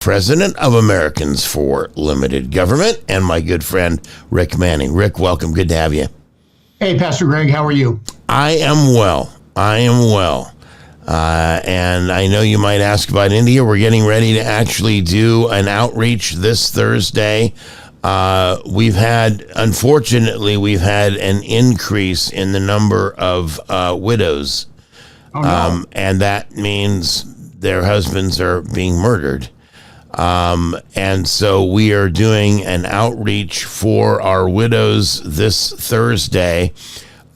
President of Americans for Limited Government, and my good friend, Rick Manning. Rick, welcome. Good to have you. Hey, Pastor Greg, how are you? I am well. And I know you might ask about India. We're getting ready to actually do an outreach this Thursday. Unfortunately, we've had an increase in the number of widows. Oh, no. And that means their husbands are being murdered. And so we are doing an outreach for our widows this Thursday.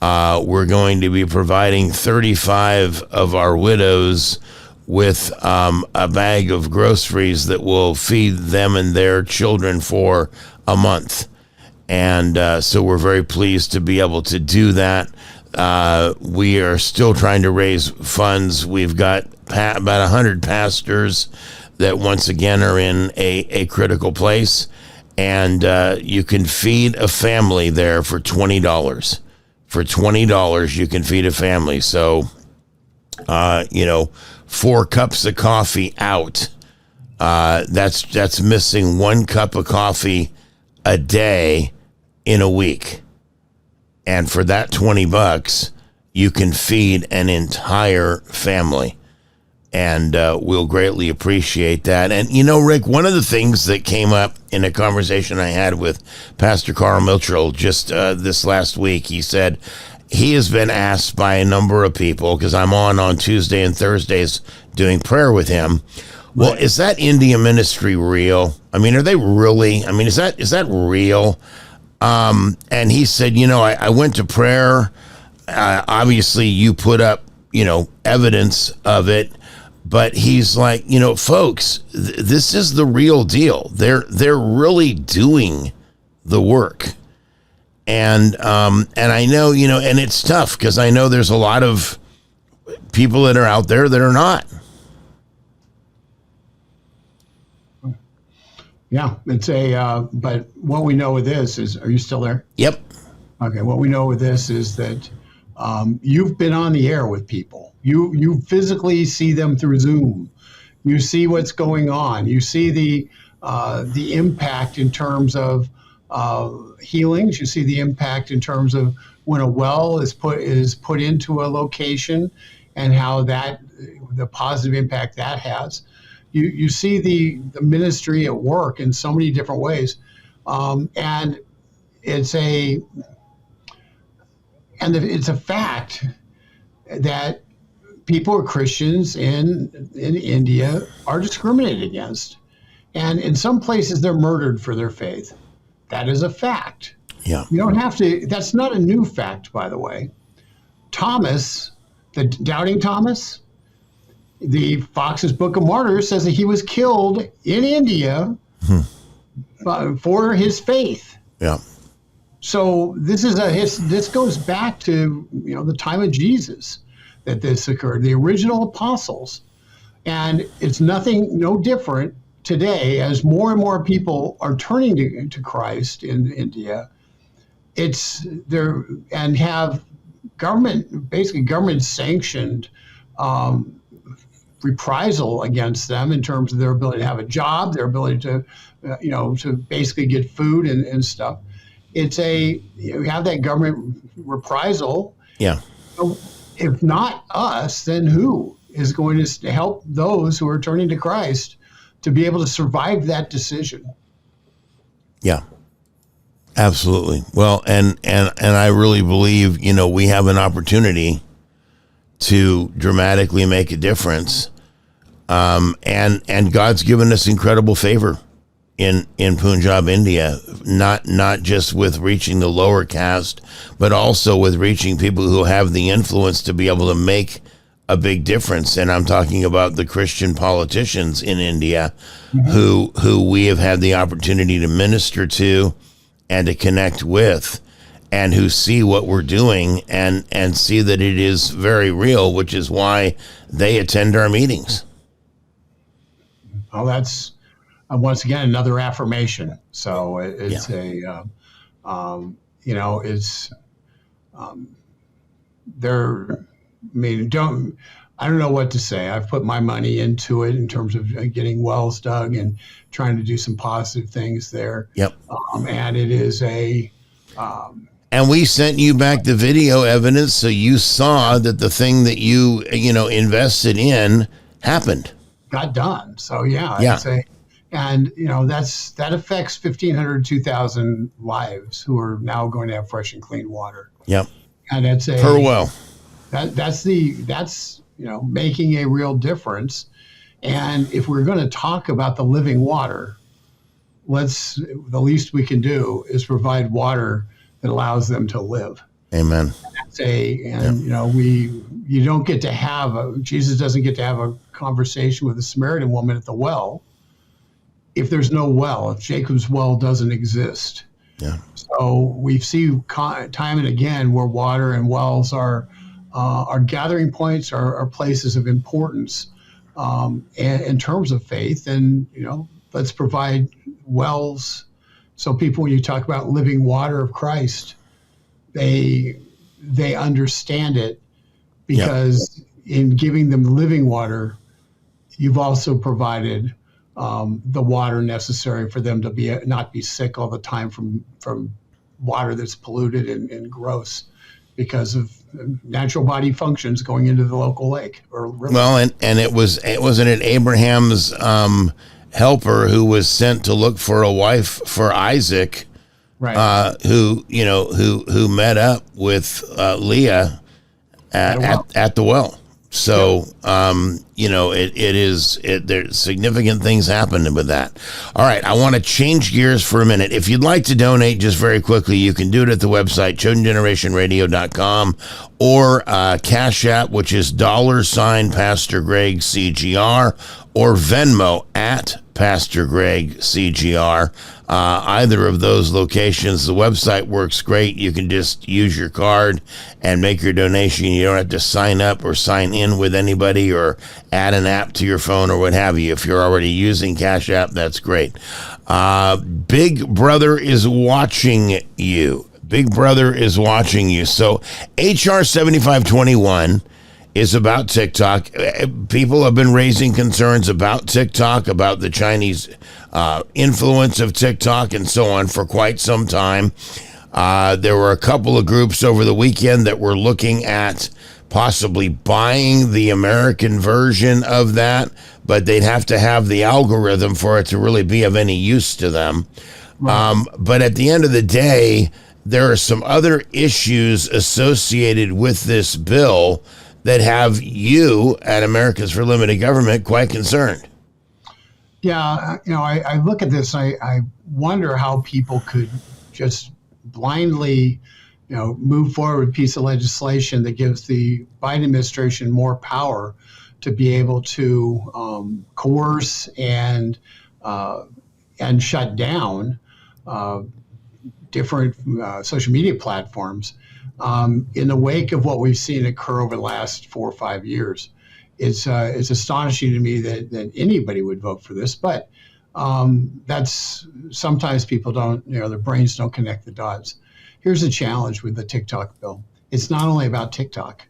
We're going to be providing 35 of our widows with a bag of groceries that will feed them and their children for a month. And so we're very pleased to be able to do that. We are still trying to raise funds. We've got about 100 pastors that once again are in a critical place, and you can feed a family there for $20. For $20, you can feed a family. So, 4 cups of coffee out. That's missing 1 cup of coffee a day in a week, and for that $20, you can feed an entire family. And we'll greatly appreciate that. And, Rick, one of the things that came up in a conversation I had with Pastor Carl Mitchell just this last week, he said he has been asked by a number of people, because I'm on Tuesday and Thursdays doing prayer with him. Well, is that India ministry real? I mean, are they really? I mean, is that real? And he said, I went to prayer. Obviously, you put up, evidence of it. But he's like, folks, this is the real deal. They're really doing the work. And I know, and it's tough because I know there's a lot of people that are out there that are not. Yeah, but what we know with this is, are you still there? Yep. Okay, what we know with this is that you've been on the air with people. You physically see them through Zoom. You see what's going on. You see the impact in terms of healings. You see the impact in terms of when a well is put into a location, and how the positive impact that has. You see the ministry at work in so many different ways, and it's a fact that people or Christians in India are discriminated against. And in some places, they're murdered for their faith. That is a fact. Yeah. You don't have to, that's not a new fact, by the way. Thomas, the doubting Thomas, the Fox's Book of Martyrs says that he was killed in India for his faith. Yeah. So this goes back to the time of Jesus that this occurred, the original apostles, and it's no different today as more and more people are turning to Christ in India. It's there and have government sanctioned reprisal against them in terms of their ability to have a job, their ability to to basically get food and stuff. It's you have that government reprisal. Yeah. So if not us, then who is going to help those who are turning to Christ to be able to survive that decision? Yeah, absolutely. Well, and I really believe, we have an opportunity to dramatically make a difference. And God's given us incredible favor in Punjab, India, not just with reaching the lower caste, but also with reaching people who have the influence to be able to make a big difference. And I'm talking about the Christian politicians in India who we have had the opportunity to minister to and to connect with, and who see what we're doing and see that it is very real, which is why they attend our meetings. Well, that's once again another affirmation. So it's they're. I mean, I don't know what to say. I've put my money into it in terms of getting wells dug and trying to do some positive things there. Yep. And it is a And we sent you back the video evidence, so you saw that the thing that you invested in happened. got done. So yeah, Yeah. and that affects 1,500, 2,000 lives who are now going to have fresh and clean water. Yep. And it's Per well. that's making a real difference. And if we're going to talk about the living water, the least we can do is provide water that allows them to live. Amen. You don't get to Jesus doesn't get to have a conversation with a Samaritan woman at the well if there's no well, if Jacob's well doesn't exist. Yeah. So we see time and again where water and wells are gathering points, are places of importance and in terms of faith. And let's provide wells so people, when you talk about living water of Christ, they understand it, because in giving them living water, you've also provided the water necessary for them to not be sick all the time from water that's polluted and gross because of natural body functions going into the local lake or river. Well, and wasn't it Abraham's helper who was sent to look for a wife for Isaac, right? Who met up with Leah at the well. So, there's significant things happening with that. All right. I want to change gears for a minute. If you'd like to donate just very quickly, you can do it at the website, chosengenerationradio.com, or Cash App, which is $ Pastor Greg CGR, or Venmo at Pastor Greg CGR. Either of those locations, the website works great. You can just use your card and make your donation. You don't have to sign up or sign in with anybody or add an app to your phone or what have you. If you're already using Cash App, that's great. Big Brother is watching you. Big Brother is watching you. So HR 7521 is about TikTok. People have been raising concerns about TikTok, about the Chinese influence of TikTok and so on for quite some time. There were a couple of groups over the weekend that were looking at possibly buying the American version of that, but they'd have to have the algorithm for it to really be of any use to them. Right. But at the end of the day, there are some other issues associated with this bill that have you at Americans for Limited Government quite concerned. Yeah, I look at this, I wonder how people could just blindly, move forward with a piece of legislation that gives the Biden administration more power to be able to coerce and shut down different social media platforms. In the wake of what we've seen occur over the last 4 or 5 years, it's astonishing to me that anybody would vote for this. But that's sometimes people don't, their brains don't connect the dots. Here's the challenge with the TikTok bill. It's not only about TikTok.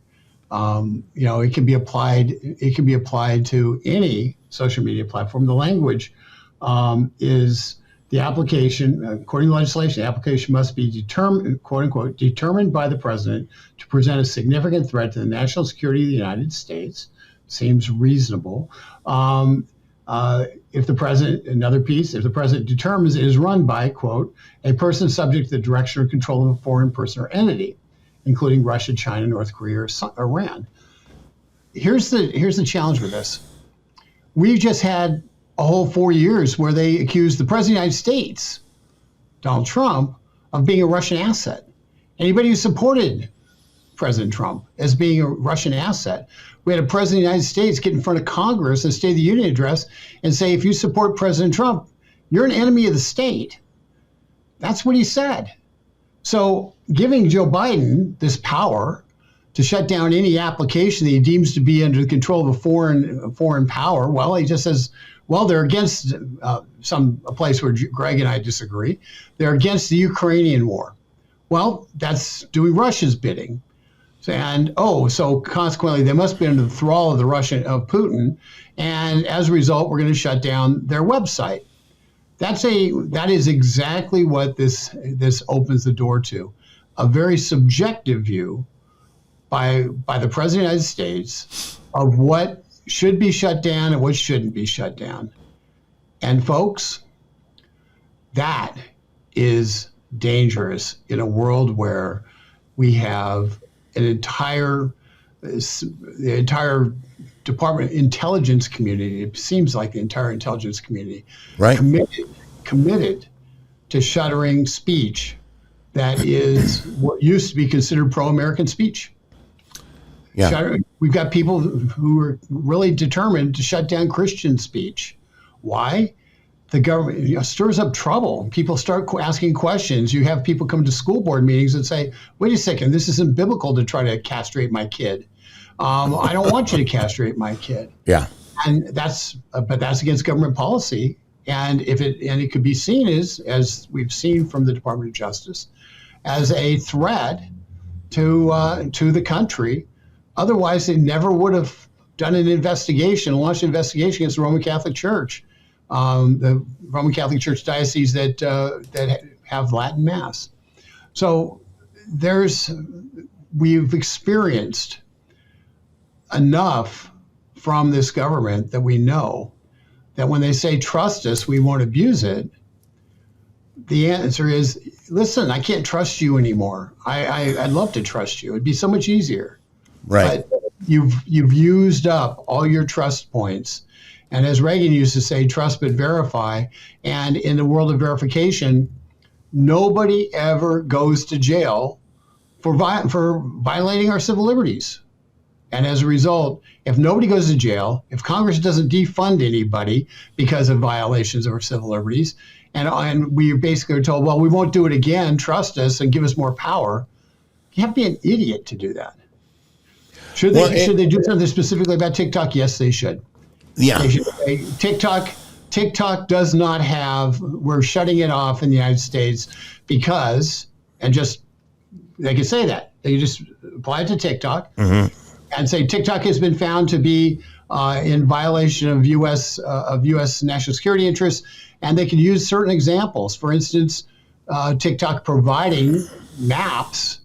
It can be applied. It can be applied to any social media platform. The language is. The application, according to legislation, the application must be determined, quote unquote, determined by the president to present a significant threat to the national security of the United States. Seems reasonable. If the president, another piece, if the president determines it is run by, quote, a person subject to the direction or control of a foreign person or entity, including Russia, China, North Korea, or Iran. Here's the challenge with this. We've just had a whole 4 years where they accused the president of the United States, Donald Trump, of being a Russian asset. Anybody who supported President Trump as being a Russian asset. We had a president of the United States get in front of Congress and State of the Union address and say, if you support President Trump, you're an enemy of the state. That's what he said. So giving Joe Biden this power to shut down any application that he deems to be under the control of a foreign power, well, he just says, well, they're against a place where Greg and I disagree. They're against the Ukrainian war. Well, that's doing Russia's bidding. And so consequently, they must be under the thrall of of Putin, and as a result, we're going to shut down their website. That is exactly what this opens the door to, a very subjective view by the President of the United States of what should be shut down and what shouldn't be shut down. And folks, that is dangerous in a world where we have the entire Department of Intelligence community, it seems like the entire intelligence community, right, committed to shuttering speech that is what used to be considered pro-American speech. Yeah. We've got people who are really determined to shut down Christian speech. Why? The government stirs up trouble. People start asking questions. You have people come to school board meetings and say, wait a second, this isn't biblical to try to castrate my kid. I don't want you to castrate my kid. Yeah. And that's against government policy. And it could be seen as we've seen from the Department of Justice, as a threat to the country. Otherwise, they never would have done an investigation, launched an investigation against the Roman Catholic Church, the Roman Catholic Church diocese that have Latin Mass. So we've experienced enough from this government that we know that when they say trust us, we won't abuse it. The answer is, listen, I can't trust you anymore. I'd love to trust you. It'd be so much easier. Right. But you've used up all your trust points. And as Reagan used to say, trust but verify. And in the world of verification, nobody ever goes to jail for violating our civil liberties. And as a result, if nobody goes to jail, if Congress doesn't defund anybody because of violations of our civil liberties, and we basically are told, well, we won't do it again, trust us and give us more power, you have to be an idiot to do that. Should they do something specifically about TikTok? Yes, they should. Yeah. They should say, TikTok does not have, we're shutting it off in the United States because, and just, they can say that. They can just apply it to TikTok. Mm-hmm. And say TikTok has been found to be in violation of U.S. national security interests, and they can use certain examples. For instance, TikTok providing maps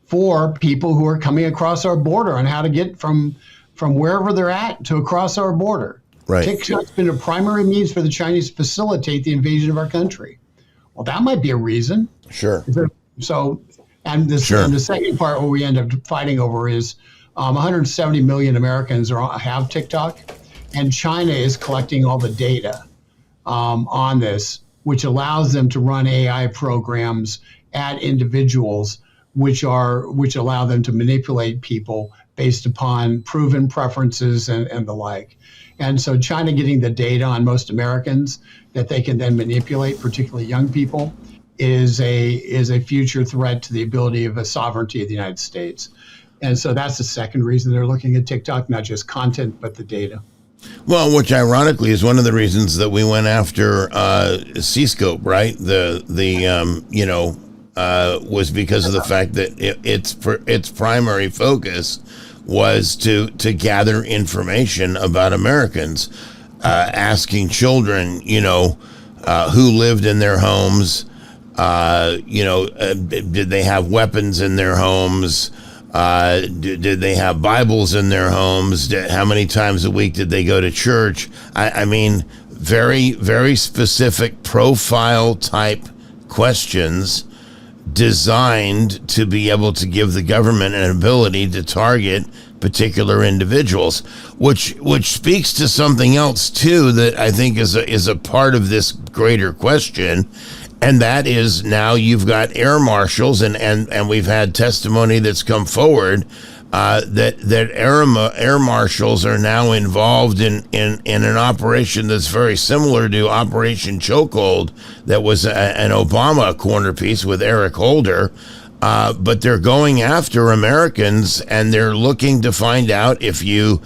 for people who are coming across our border on how to get from wherever they're at to across our border. Right. TikTok's been a primary means for the Chinese to facilitate the invasion of our country. Well, that might be a reason. Sure. So, and the second part where we end up fighting over is 170 million Americans have TikTok, and China is collecting all the data on this, which allows them to run AI programs at individuals, which allow them to manipulate people based upon proven preferences and the like. And so China getting the data on most Americans that they can then manipulate, particularly young people, is a future threat to the ability of a sovereignty of the United States. And so that's the second reason they're looking at TikTok, not just content, but the data. Well, which ironically is one of the reasons that we went after C-Scope, right? Was because of the fact that its primary focus was to gather information about Americans, asking children, who lived in their homes, did they have weapons in their homes? Did they have Bibles in their homes? How many times a week did they go to church? I mean, very, very specific profile type questions designed to be able to give the government an ability to target particular individuals, which speaks to something else too that I think is a part of this greater question. And that is, now you've got air marshals, and we've had testimony that's come forward that air marshals are now involved in an operation that's very similar to Operation Chokehold that was an Obama corner piece with Eric Holder. But they're going after Americans, and they're looking to find out if you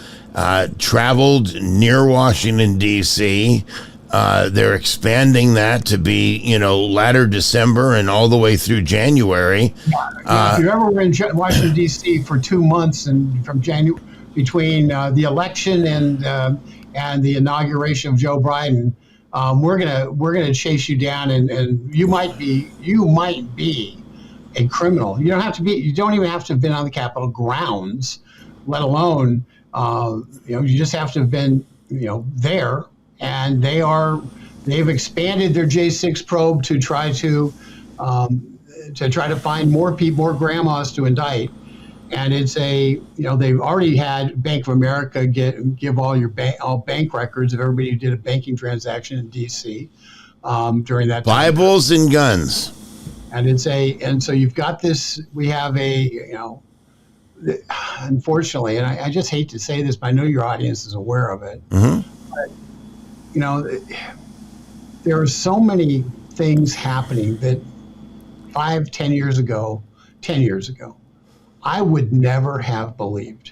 traveled near Washington, D.C., They're expanding that to be, latter December and all the way through January. If you ever were in Washington D.C. for 2 months and from January between the election and the inauguration of Joe Biden, we're gonna chase you down, and you might be a criminal. You don't even have to have been on the Capitol grounds, let alone you just have to have been there. And they've expanded their J6 probe to try to find more people, more grandmas to indict. And it's they've already had Bank of America give all bank records of everybody who did a banking transaction in D.C. During that time. Bibles and guns. And so you've got this. We have unfortunately, and I just hate to say this, but I know your audience is aware of it. Mm-hmm. There are so many things happening that 10 years ago, I would never have believed.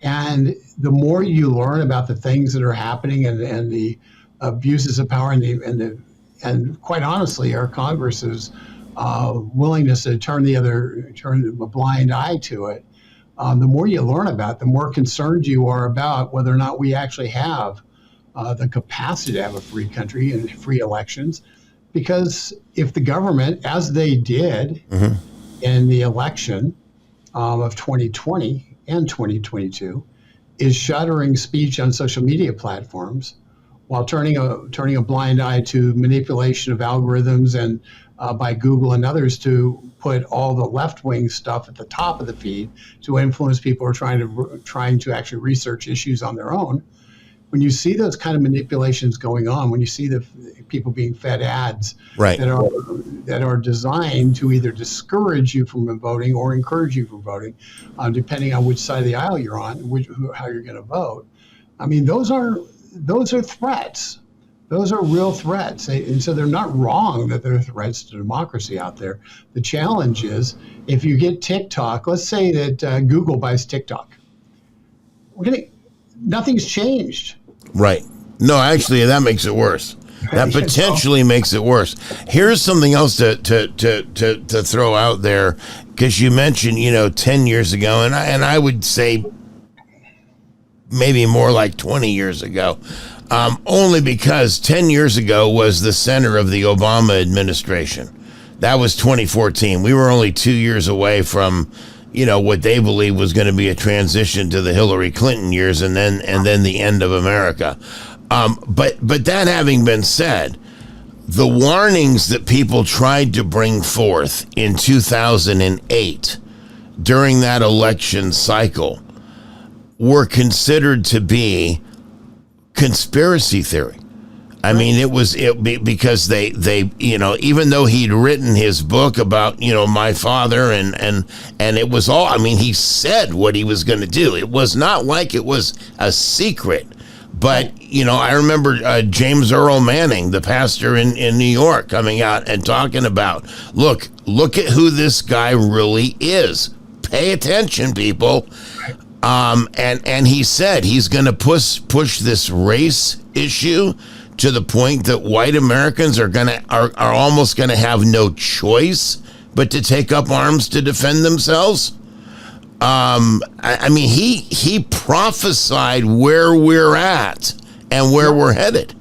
And the more you learn about the things that are happening and the abuses of power and quite honestly, our Congress's willingness to turn a blind eye to it, the more you learn about it, the more concerned you are about whether or not we actually have the capacity to have a free country and free elections. Because if the government, as they did in the election of 2020 and 2022, is shuttering speech on social media platforms while turning a blind eye to manipulation of algorithms and by Google and others to put all the left-wing stuff at the top of the feed to influence people who are trying to actually research issues on their own. When you see those kind of manipulations going on, when you see the people being fed ads that are designed to either discourage you from voting or encourage you from voting, depending on which side of the aisle you're on, how you're going to vote. I mean, those are threats. Those are real threats, and so they're not wrong that they're threats to democracy out there. The challenge is if you get TikTok. Let's say that Google buys TikTok. Nothing's changed. Right. No, actually, that makes it worse. That potentially makes it worse. Here's something else to throw out there, because you mentioned, 10 years ago, and I would say maybe more like 20 years ago, only because 10 years ago was the center of the Obama administration. That was 2014. We were only 2 years away from what they believe was going to be a transition to the Hillary Clinton years and then the end of America. But that having been said, the warnings that people tried to bring forth in 2008 during that election cycle were considered to be conspiracy theory. I mean, because they even though he'd written his book about, my father and it was all, I mean, he said what he was going to do. It was not like it was a secret. But, I remember James Earl Manning, the pastor in New York, coming out and talking about, look at who this guy really is. Pay attention, people. And he said he's going to push this race issue to the point that white Americans are almost gonna have no choice but to take up arms to defend themselves. I mean, he prophesied where we're at and where we're headed.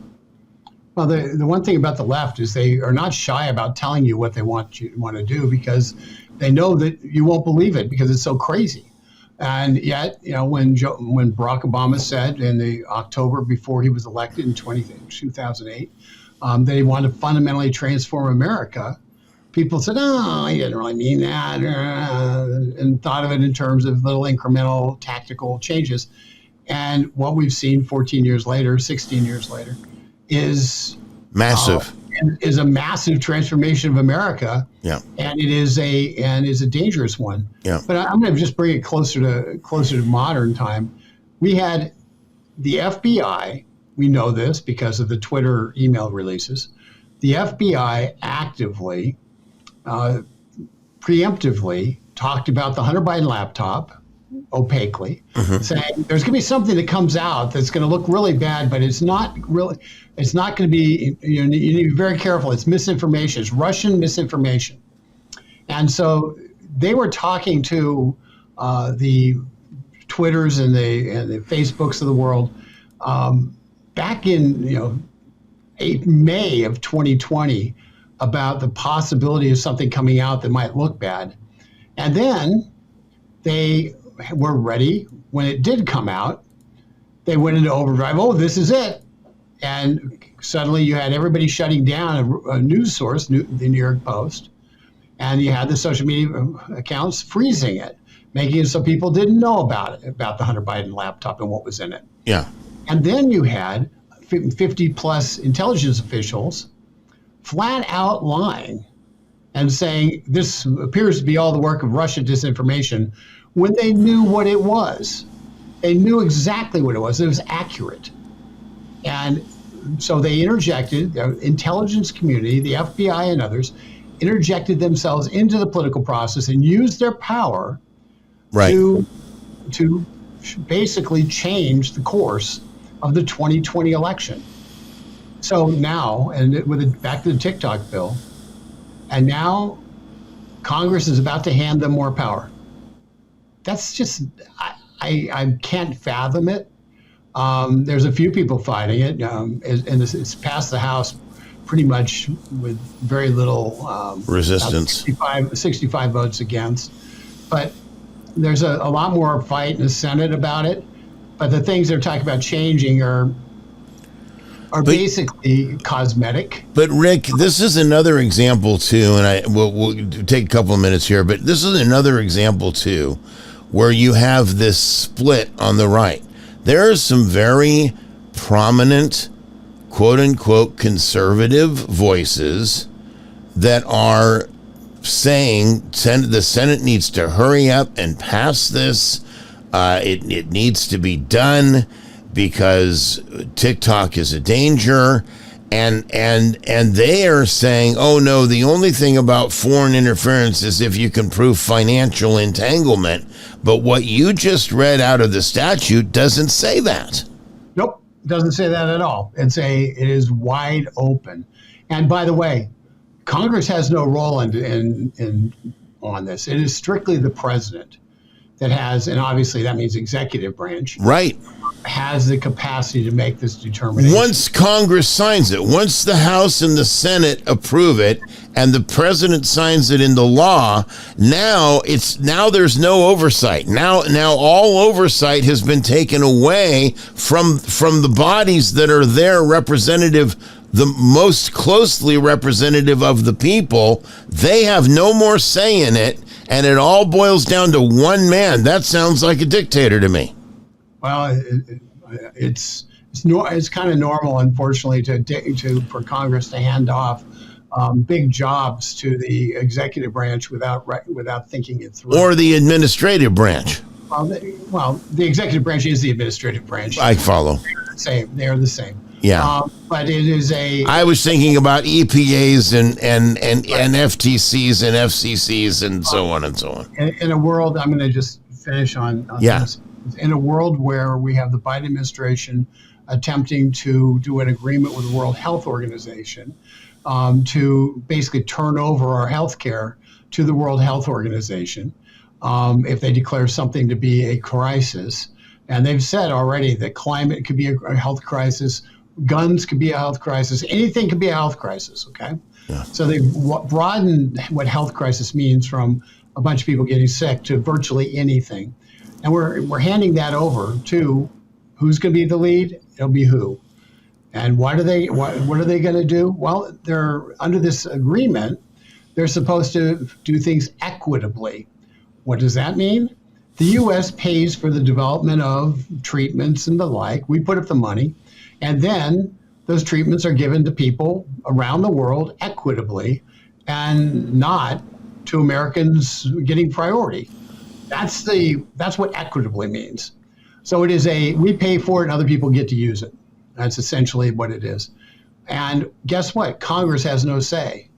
Well, the one thing about the left is they are not shy about telling you what they want to do, because they know that you won't believe it because it's so crazy. And yet, when Barack Obama said in the October before he was elected in 2008 that he wanted to fundamentally transform America, people said, "Oh, he didn't really mean that," and thought of it in terms of little incremental tactical changes. And what we've seen 16 years later, is massive. Is a massive transformation of America. Yeah. And it is a dangerous one. Yeah. But I'm going to just bring it closer to modern time. We had the FBI. We know this because of the Twitter email releases. The FBI actively, preemptively talked about the Hunter Biden laptop, opaquely, saying there's going to be something that comes out that's going to look really bad, but it's not really. It's not going to be. You need to be very careful. It's misinformation. It's Russian misinformation, and so they were talking to the Twitters and the Facebooks of the world back in May of 2020 about the possibility of something coming out that might look bad, and then they were ready when it did come out. They went into overdrive. Oh, this is it, and suddenly you had everybody shutting down a news source, the New York Post, and you had the social media accounts freezing it, making it so people didn't know about it, about the Hunter Biden laptop and what was in it. Yeah. And then you had 50 plus intelligence officials flat out lying and saying this appears to be all the work of Russian disinformation when they knew what it was. They knew exactly what it was. It was accurate. And so they interjected, the intelligence community, the FBI and others, interjected themselves into the political process and used their power to basically change the course of the 2020 election. So now, and back to the TikTok bill, and now Congress is about to hand them more power. That's just, I can't fathom it. There's a few people fighting it, and it's passed the House pretty much with very little resistance. 65 votes against. But there's a lot more fight in the Senate about it. But the things they're talking about changing are basically cosmetic. But Rick, this is another example too, and we'll take a couple of minutes here, but this is another example too, where you have this split on the right. There are some very prominent, quote unquote, conservative voices that are saying the Senate needs to hurry up and pass this. It needs to be done because TikTok is a danger, and they are saying, oh no, the only thing about foreign interference is if you can prove financial entanglement. But what you just read out of the statute doesn't say that. Nope, doesn't say that at all. It is wide open. And by the way, Congress has no role in on this. It is strictly the president that has, and obviously that means executive branch, right, has the capacity to make this determination. Once Congress signs it, once the House and the Senate approve it, and the president signs it into law, now there's no oversight. Now all oversight has been taken away from the bodies that are there, representative, the most closely representative of the people. They have no more say in it, and it all boils down to one man. That sounds like a dictator to me. Well, it's kind of normal, unfortunately, for Congress to hand off big jobs to the executive branch without thinking it through. Or the administrative branch. Well, the executive branch is the administrative branch. I follow. They are the same. Yeah. But it is I was thinking about EPAs and FTCs and FCCs and so on and so on. In a world, I'm going to just finish on this. In a world where we have the Biden administration attempting to do an agreement with the World Health Organization to basically turn over our health care to the World Health Organization if they declare something to be a crisis. And they've said already that climate could be a health crisis, guns could be a health crisis, anything could be a health crisis, okay? Yeah. So they've broadened what health crisis means from a bunch of people getting sick to virtually anything. And we're handing that over to who's going to be the lead? It'll be who. And what are they going to do? Well, they're under this agreement, they're supposed to do things equitably. What does that mean? The U.S. pays for the development of treatments and the like. We put up the money, and then those treatments are given to people around the world equitably and not to Americans getting priority. That's what equitably means. So it is we pay for it and other people get to use it. That's essentially what it is. And guess what? Congress has no say.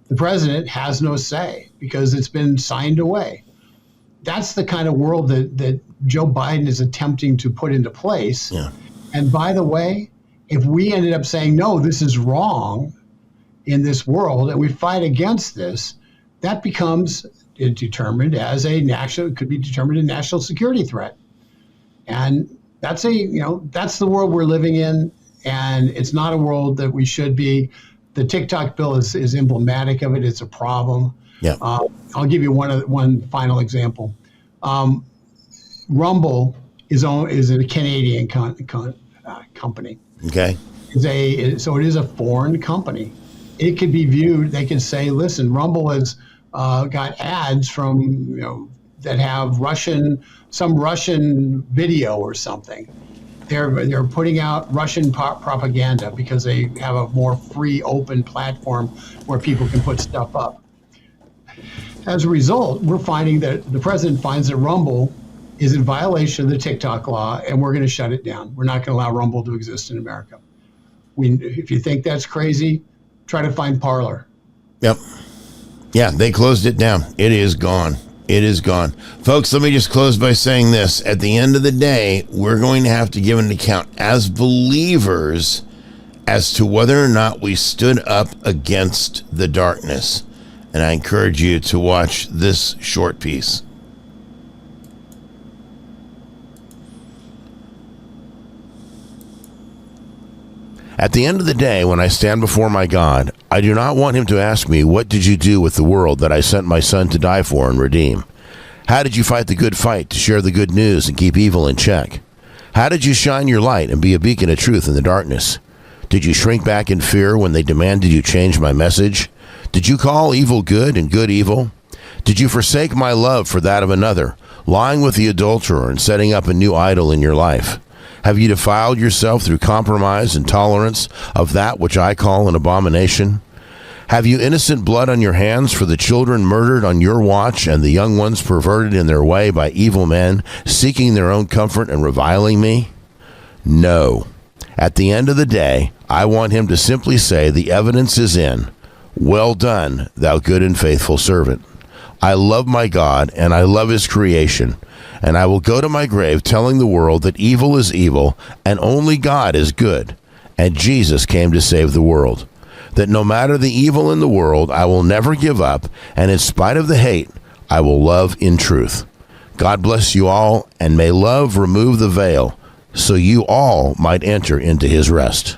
The president has no say because it's been signed away. that's the kind of world that Joe Biden is attempting to put into place. Yeah. And by the way, if we ended up saying, no, this is wrong in this world, and we fight against this, that becomes determined as could be determined a national security threat. And that's that's the world we're living in. And it's not a world that we should be. The TikTok bill is emblematic of it. It's a problem. Yeah. I'll give you one final example. Rumble is a Canadian company. Okay. So it is a foreign company. It could be viewed. They could say, listen, Rumble has got ads from that have some Russian video or something. They're putting out Russian propaganda because they have a more free, open platform where people can put stuff up. As a result, we're finding that the president finds that Rumble is in violation of the TikTok law, and we're going to shut it down. We're not going to allow Rumble to exist in America. If you think that's crazy, try to find Parler. Yep. Yeah, they closed it down. It is gone. It is gone. Folks, let me just close by saying this. At the end of the day, we're going to have to give an account as believers as to whether or not we stood up against the darkness. And I encourage you to watch this short piece. At the end of the day, when I stand before my God, I do not want him to ask me, what did you do with the world that I sent my son to die for and redeem? How did you fight the good fight to share the good news and keep evil in check? How did you shine your light and be a beacon of truth in the darkness? Did you shrink back in fear when they demanded you change my message? Did you call evil good and good evil? Did you forsake my love for that of another, lying with the adulterer and setting up a new idol in your life? Have you defiled yourself through compromise and tolerance of that which I call an abomination? Have you innocent blood on your hands for the children murdered on your watch and the young ones perverted in their way by evil men, seeking their own comfort and reviling me? No. At the end of the day, I want him to simply say the evidence is in. Well done, thou good and faithful servant. I love my God and I love his creation. And I will go to my grave telling the world that evil is evil and only God is good. And Jesus came to save the world. That no matter the evil in the world, I will never give up. And in spite of the hate, I will love in truth. God bless you all, and may love remove the veil so you all might enter into his rest.